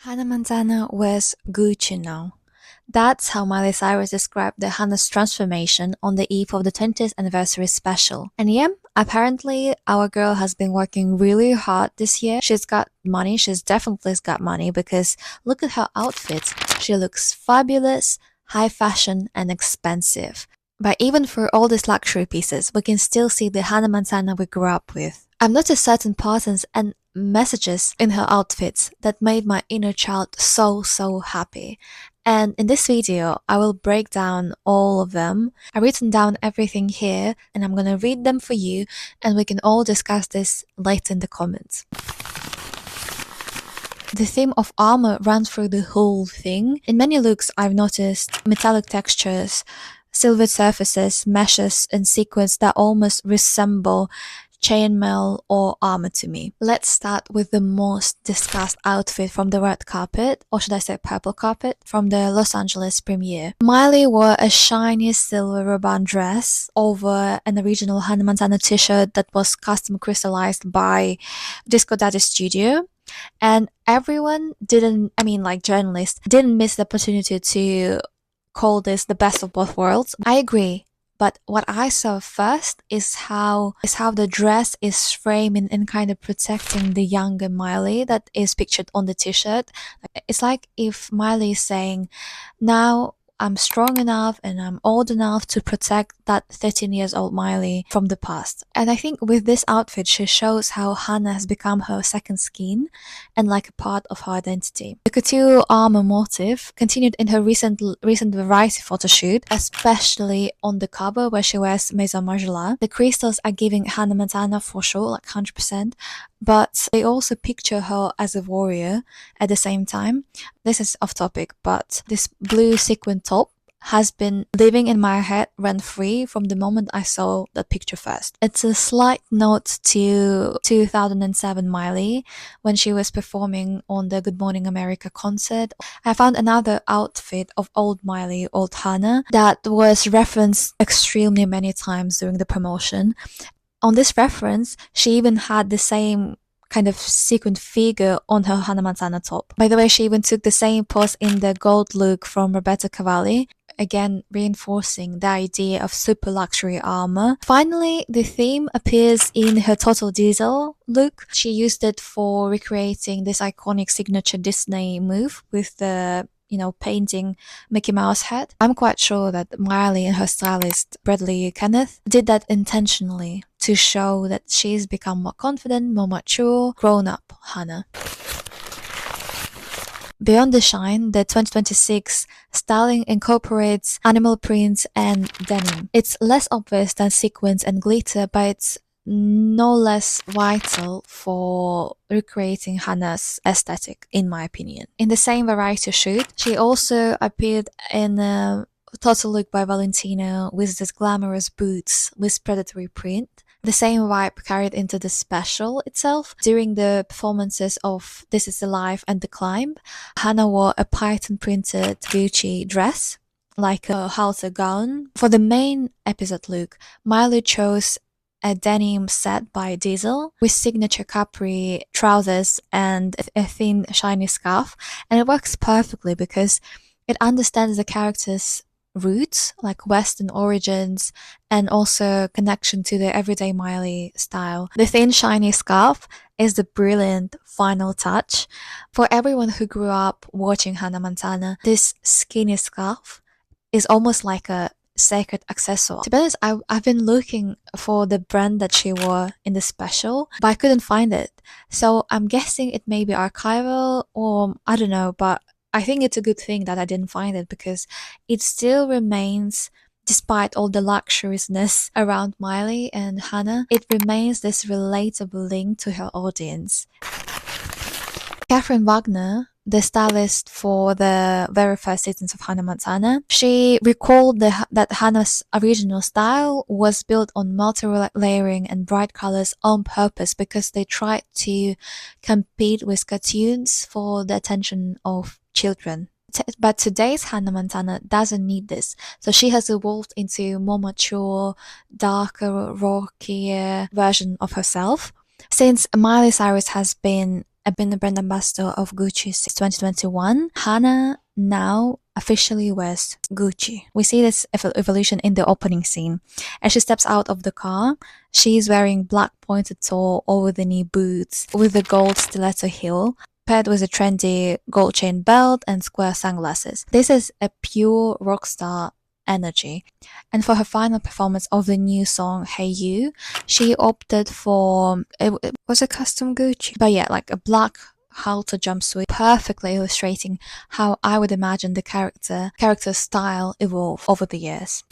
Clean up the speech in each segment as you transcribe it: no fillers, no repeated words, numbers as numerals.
Hannah Montana wears Gucci now. That's how Miley Cyrus described the Hannah's transformation on the eve of the 20th anniversary special. And yeah, apparently our girl has been working really hard this year. She's got money, she's definitely got money because look at her outfits. She looks fabulous, high fashion and expensive. But even for all these luxury pieces, we can still see the Hannah Montana we grew up with. I've noticed certain patterns and messages in her outfits that made my inner child so happy. And in this video, I will break down all of them. I've written down everything here and I'm gonna read them for you and we can all discuss this later in the comments. The theme of armor runs through the whole thing. In many looks, I've noticed metallic textures, silvered surfaces, meshes, and sequins that almost resemble chainmail or armor to me. Let's start with the most discussed outfit from the red carpet, or should I say purple carpet, from the Los Angeles premiere. Miley wore a shiny silver Rabbane dress over an original Hannah Montana t-shirt that was custom crystallized by Disco Daddy Studio. And everyone journalists didn't miss the opportunity to call this the best of both worlds. I agree. But what I saw first is how the dress is framing and kind of protecting the younger Miley that is pictured on the t-shirt. It's like if Miley is saying, now I'm strong enough and I'm old enough to protect that 13 years old Miley from the past. And I think with this outfit, she shows how Hannah has become her second skin and like a part of her identity. The couture armor motif continued in her recent variety photo shoot, especially on the cover where she wears Maison Margiela. The crystals are giving Hannah Montana for sure, like 100%, but they also picture her as a warrior at the same time. This is off topic, but this blue sequin top has been living in my head rent-free from the moment I saw that picture first. It's a slight note to 2007 Miley when she was performing on the Good Morning America concert. I found another outfit of old Miley, old Hannah, that was referenced extremely many times during the promotion. On this reference, she even had the same kind of sequined figure on her Hannah Montana top. By the way, she even took the same pose in the gold look from Roberta Cavalli, again reinforcing the idea of super luxury armor. Finally, the theme appears in her Total Diesel look. She used it for recreating this iconic signature Disney move with the painting Mickey Mouse head. I'm quite sure that Miley and her stylist, Bradley Kenneth, did that intentionally to show that she's become more confident, more mature, grown-up Hannah. Beyond the shine, the 2026 styling incorporates animal prints and denim. It's less obvious than sequins and glitter, but it's no less vital for recreating Hannah's aesthetic, in my opinion. In the same variety shoot, she also appeared in a total look by Valentino with these glamorous boots with predatory print. The same vibe carried into the special itself. During the performances of This Is the Life and The Climb, Hannah wore a python printed Gucci dress, like a halter gown. For the main episode look, Miley chose a denim set by Diesel with signature capri trousers and a thin shiny scarf, and it works perfectly because it understands the character's roots, like Western origins, and also connection to the everyday Miley style. The thin shiny scarf is the brilliant final touch. For everyone who grew up watching Hannah Montana, this skinny scarf is almost like a sacred accessory. To be honest, I've been looking for the brand that she wore in the special, but I couldn't find it. So I'm guessing it may be archival, or I don't know, but I think it's a good thing that I didn't find it because it still remains, despite all the luxuriousness around Miley and Hannah, it remains this relatable link to her audience. Catherine Wagner, the stylist for the very first seasons of Hannah Montana, she recalled that Hannah's original style was built on multi-layering and bright colors on purpose because they tried to compete with cartoons for the attention of children. But today's Hannah Montana doesn't need this, so she has evolved into a more mature, darker, rockier version of herself. Since Miley Cyrus has been I've been the brand ambassador of Gucci since 2021. Hannah now officially wears Gucci. We see this evolution in the opening scene. As she steps out of the car, she's wearing black pointed toe over the knee boots with a gold stiletto heel, paired with a trendy gold chain belt and square sunglasses. This is a pure Rockstar Energy. And for her final performance of the new song Hey You, she opted for, it was a custom Gucci, but yeah, like a black halter jumpsuit, perfectly illustrating how I would imagine the character's style evolve over the years.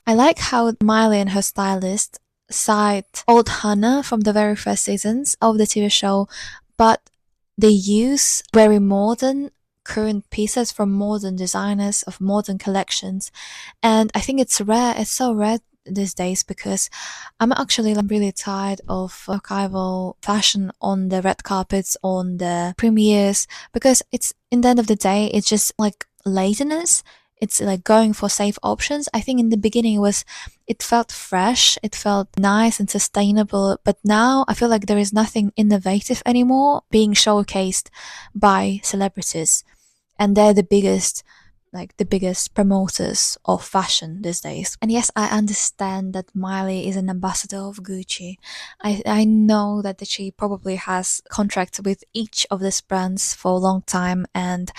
I like how Miley and her stylist cite old Hannah from the very first seasons of the TV show, but they use very modern current pieces from modern designers of modern collections. And I think it's so rare these days, because I'm actually really tired of archival fashion on the red carpets, on the premieres, because it's, in the end of the day, it's just like laziness. It's like going for safe options. I think in the beginning it felt fresh, it felt nice and sustainable, but now I feel like there is nothing innovative anymore being showcased by celebrities. And they're the biggest promoters of fashion these days. And yes, I understand that Miley is an ambassador of Gucci. I know that she probably has contracts with each of these brands for a long time, and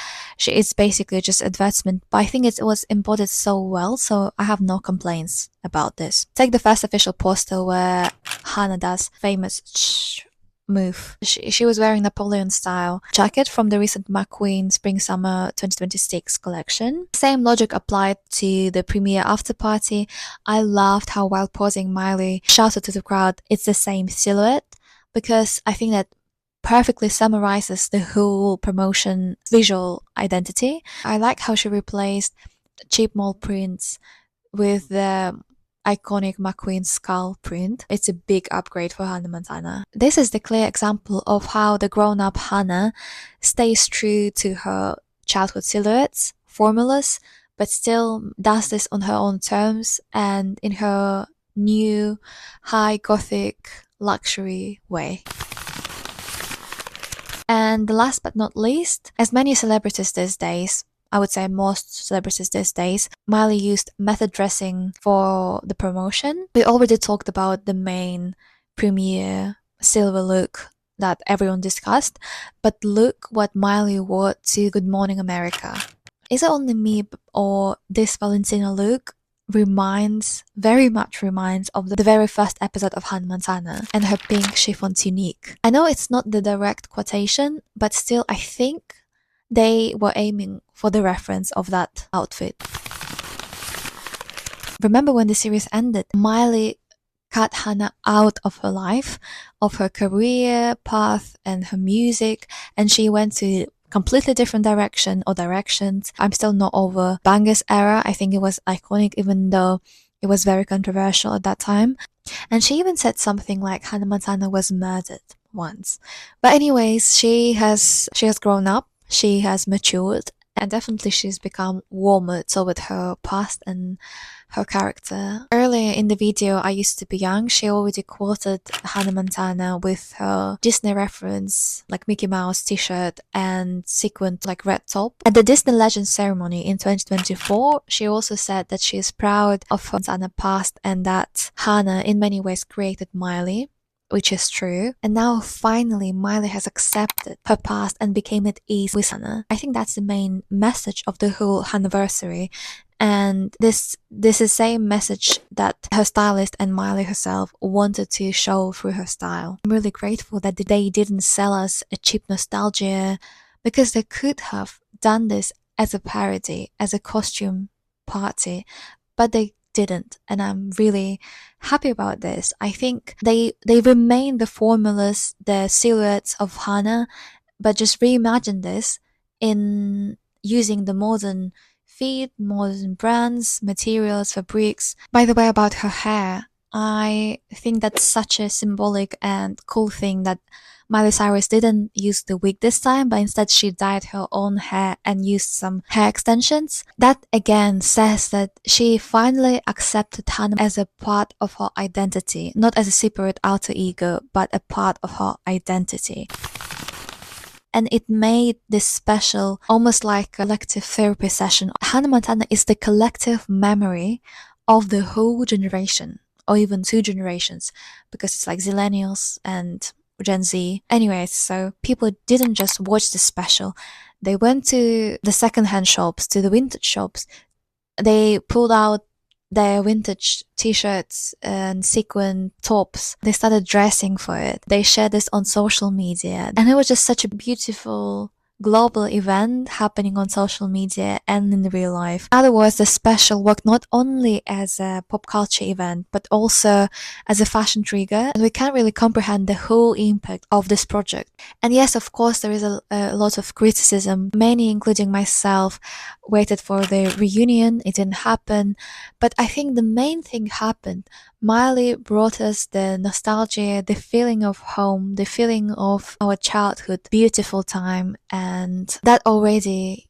it's basically just advertisement. But I think it was embodied so well, so I have no complaints about this. Take the first official poster where Hannah does famous move. She was wearing Napoleon-style jacket from the recent McQueen Spring-Summer 2026 collection. Same logic applied to the premiere after party. I loved how while posing, Miley shouted to the crowd, "It's the same silhouette," because I think that perfectly summarizes the whole promotion visual identity. I like how she replaced cheap mall prints with the iconic McQueen skull print. It's a big upgrade for Hannah Montana. This is the clear example of how the grown-up Hannah stays true to her childhood silhouettes, formulas, but still does this on her own terms and in her new high gothic luxury way. And last but not least, as many celebrities these days, I would say most celebrities these days, Miley used method dressing for the promotion. We already talked about the main premiere silver look that everyone discussed, but look what Miley wore to Good Morning America. Is it only me, or this Valentino look very much reminds of the very first episode of Hannah Montana and her pink chiffon tunique. I know it's not the direct quotation, but still I think they were aiming for the reference of that outfit. Remember when the series ended, Miley cut Hannah out of her life, of her career path and her music, and she went to completely different directions. I'm still not over Bangers era. I think it was iconic, even though it was very controversial at that time. And she even said something like Hannah Montana was murdered once. But anyways, she has grown up. She has matured, and definitely she's become warmer toward her past and her character. Earlier in the video, I Used to Be Young, she already quoted Hannah Montana with her Disney reference, like Mickey Mouse t-shirt and sequined like red top. At the Disney Legends ceremony in 2024, she also said that she is proud of her Montana past and that Hannah in many ways created Miley, which is true. And now finally Miley has accepted her past and became at ease with Hannah. I think that's the main message of the whole Hannahversary. And this is the same message that her stylist and Miley herself wanted to show through her style. I'm really grateful that they didn't sell us a cheap nostalgia, because they could have done this as a parody, as a costume party, but they didn't, and I'm really happy about this. I think they remain the formulas, the silhouettes of Hannah, but just reimagine this in using the modern feet, modern brands, materials, fabrics. By the way, about her hair, I think that's such a symbolic and cool thing that Miley Cyrus didn't use the wig this time, but instead she dyed her own hair and used some hair extensions. That again says that she finally accepted Hannah as a part of her identity, not as a separate alter ego, but a part of her identity. And it made this special, almost like a collective therapy session. Hannah Montana is the collective memory of the whole generation, or even 2 generations, because it's like Zillennials and Gen Z. Anyways, so people didn't just watch the special. They went to the secondhand shops, to the vintage shops. They pulled out their vintage t-shirts and sequin tops. They started dressing for it. They shared this on social media. And it was just such a beautiful global event happening on social media and in real life. In other words, the special worked not only as a pop culture event, but also as a fashion trigger. And we can't really comprehend the whole impact of this project. And yes, of course, there is a lot of criticism. Many, including myself, waited for the reunion. It didn't happen. But I think the main thing happened. Miley brought us the nostalgia, the feeling of home, the feeling of our childhood, beautiful time, and that already,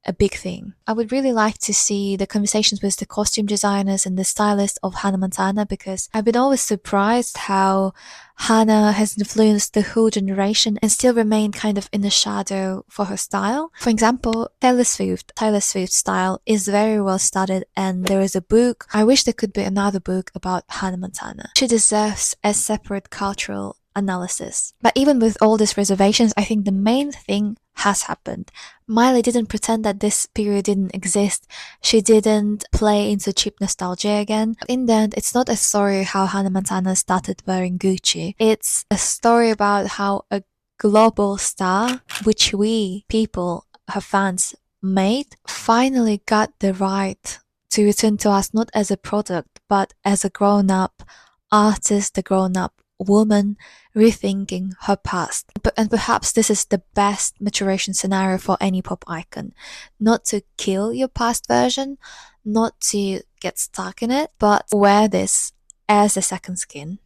a big thing. I would really like to see the conversations with the costume designers and the stylist of Hannah Montana, because I've been always surprised how Hannah has influenced the whole generation and still remained kind of in the shadow for her style. For example, Taylor Swift's style is very well studied, and there is a book. I wish there could be another book about Hannah Montana. She deserves a separate cultural analysis. But even with all these reservations, I think the main thing has happened. Miley didn't pretend that this period didn't exist. She didn't play into cheap nostalgia again. In the end, it's not a story how Hannah Montana started wearing Gucci. It's a story about how a global star, which we people, her fans, made, finally got the right to return to us not as a product, but as a grown-up artist, a grown-up woman rethinking her past. And perhaps this is the best maturation scenario for any pop icon. Not to kill your past version, not to get stuck in it, but wear this as a second skin.